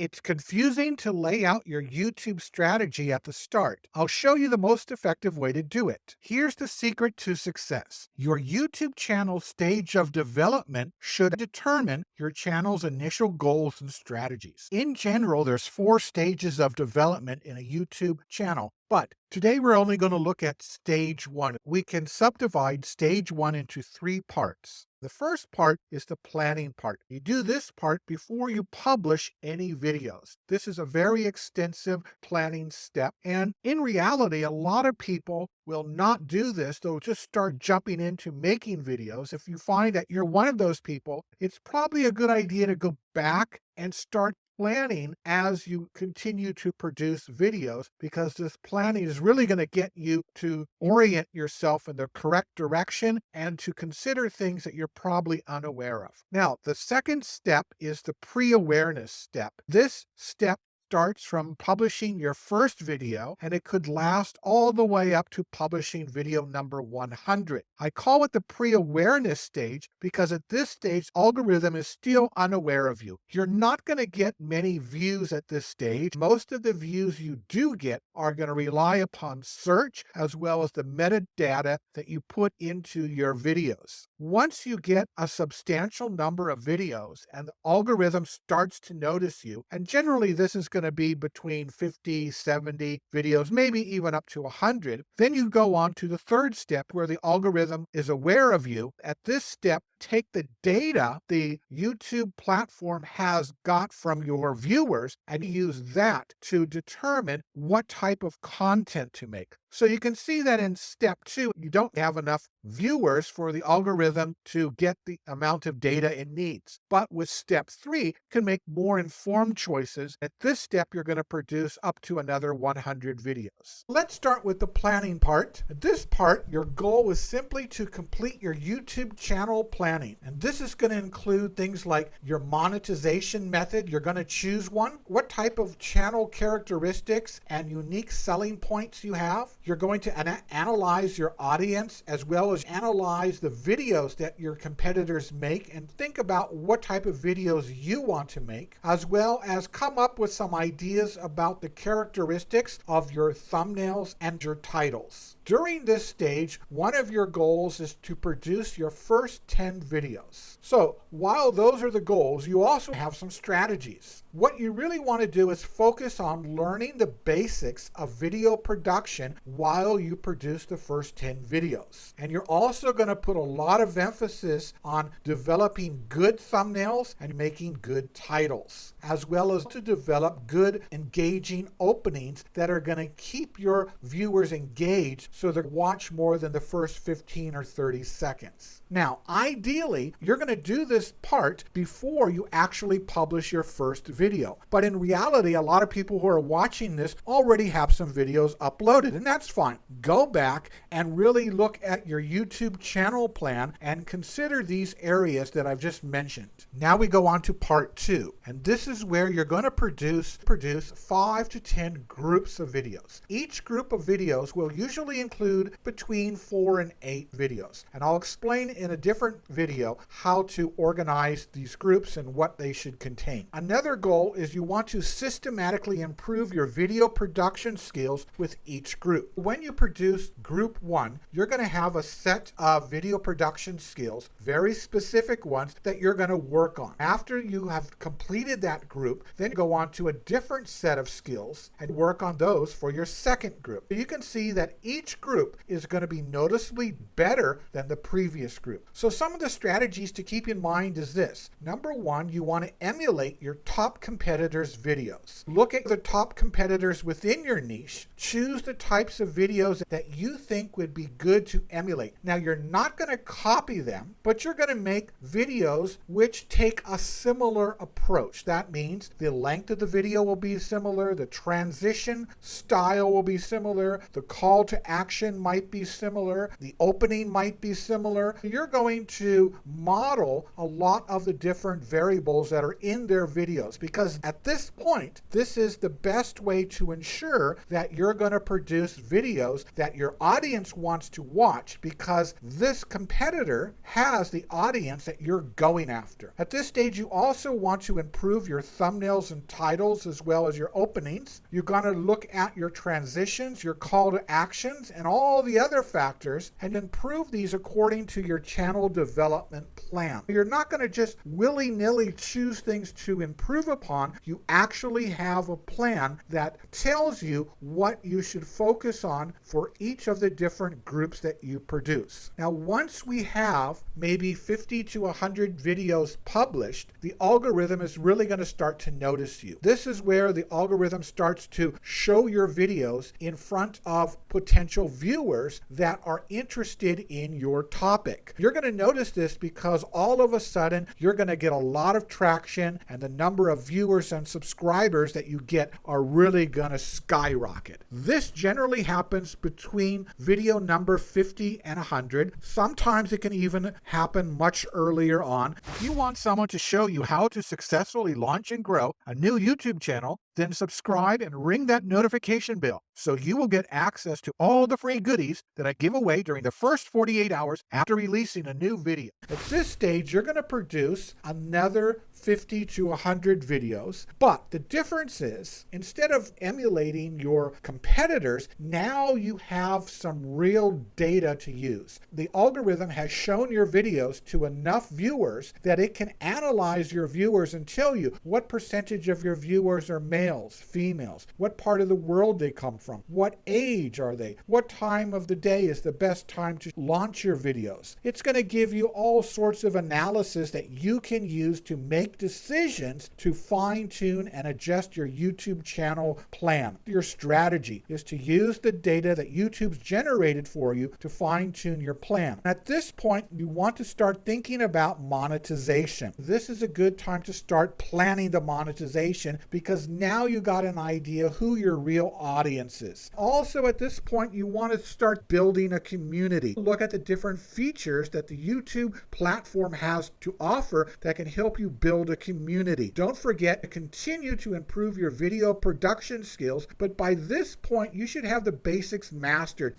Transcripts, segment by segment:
It's confusing to lay out your YouTube strategy at the start. I'll show you the most effective way to do it. Here's the secret to success. Your YouTube channel stage of development should determine your channel's initial goals and strategies. In general, there's 4 stages of development in a YouTube channel. But today we're only going to look at stage 1. We can subdivide stage 1 into 3 parts. The first part is the planning part. You do this part before you publish any videos. This is a very extensive planning step, and in reality, a lot of people will not do this. They'll just start jumping into making videos. If you find that you're one of those people, it's probably a good idea to go back and start planning as you continue to produce videos, because this planning is really going to get you to orient yourself in the correct direction and to consider things that you're probably unaware of. Now, the second step is the pre-awareness step. This step starts from publishing your first video, and it could last all the way up to publishing video number 100. I call it the pre-awareness stage because at this stage, algorithm is still unaware of you. You're not going to get many views at this stage. Most of the views you do get are going to rely upon search as well as the metadata that you put into your videos. Once you get a substantial number of videos and the algorithm starts to notice you, and generally this is going to be between 50, 70 videos, maybe even up to 100, then you go on to the third step where the algorithm is aware of you. At this step, take the data the YouTube platform has got from your viewers and use that to determine what type of content to make. So you can see that in step 2, you don't have enough viewers for the algorithm to get the amount of data it needs. But with step 3, you can make more informed choices. At this step, you're going to produce up to another 100 videos. Let's start with the planning part. At this part, your goal is simply to complete your YouTube channel planning. And this is going to include things like your monetization method. You're going to choose one. What type of channel characteristics and unique selling points you have. You're going to analyze your audience as well as analyze the videos that your competitors make and think about what type of videos you want to make, as well as come up with some ideas about the characteristics of your thumbnails and your titles. During this stage, one of your goals is to produce your first 10 videos. So while those are the goals, you also have some strategies. What you really want to do is focus on learning the basics of video production while you produce the first 10 videos. And you're also going to put a lot of emphasis on developing good thumbnails and making good titles, as well as to develop good engaging openings that are going to keep your viewers engaged so they watch more than the first 15 or 30 seconds. Now, ideally, you're going to do this part before you actually publish your first video. But in reality, a lot of people who are watching this already have some videos uploaded, and that's fine. Go back and really look at your YouTube channel plan and consider these areas that I've just mentioned. Now we go on to part 2, and this is where you're going to produce 5 to 10 groups of videos. Each group of videos will usually include between 4 and 8 videos, and I'll explain in a different video how to organize these groups and what they should contain. Another goal is you want to systematically improve your video production skills with each group. When you produce group 1, you're going to have a set of video production skills, very specific ones that you're going to work on. After you have completed that group, then go on to a different set of skills and work on those for your second group. You can see that each group is going to be noticeably better than the previous group. So some of the strategies to keep in mind is this. Number 1, you want to emulate your top competitors' videos. Look at the top competitors within your niche. Choose the types of videos that you think would be good to emulate. Now, you're not going to copy them, but you're going to make videos which take a similar approach. That means the length of the video will be similar, the transition style will be similar, the call to action might be similar, the opening might be similar. You're going to model a lot of the different variables that are in their videos, because at this point, this is the best way to ensure that you're going to produce videos that your audience wants to watch, because this competitor has the audience that you're going after. At this stage, you also want to improve your thumbnails and titles as well as your openings. You're going to look at your transitions, your call to actions, and all the other factors, and improve these according to your channel development plan. You're not going to just willy-nilly choose things to improve upon. You actually have a plan that tells you what you should focus on for each of the different groups that you produce. Now, once we have maybe 50 to 100 videos published, the algorithm is really going to start to notice you. This is where the algorithm starts to show your videos in front of potential viewers that are interested in your topic. You're going to notice this because all of a sudden you're going to get a lot of traction, and the number of viewers and subscribers that you get are really going to skyrocket. This generally happens between video number 50 and 100. Sometimes it can even happen much earlier on. If you want someone to show you how to successfully launch and grow a new YouTube channel, then subscribe and ring that notification bell so you will get access to all the free goodies that I give away during the first 48 hours after releasing a new video. At this stage, you're going to produce another 50 to 100 videos, but the difference is, instead of emulating your competitors, now you have some real data to use. The algorithm has shown your videos to enough viewers that it can analyze your viewers and tell you what percentage of your viewers are males, females, what part of the world they come from, what age are they, what time of the day is the best time to launch your videos. It's going to give you all sorts of analysis that you can use to make decisions to fine-tune and adjust your YouTube channel plan. Your strategy is to use the data that YouTube's generated for you to fine-tune your plan. At this point, you want to start thinking about monetization. This is a good time to start planning the monetization, because now you got an idea who your real audience is. Also, at this point, you want to start building a community. Look at the different features that the YouTube platform has to offer that can help you build a community. Don't forget to continue to improve your video production skills, but by this point, you should have the basics mastered.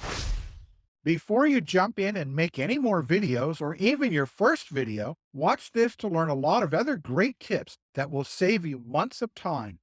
Before you jump in and make any more videos or even your first video, watch this to learn a lot of other great tips that will save you months of time.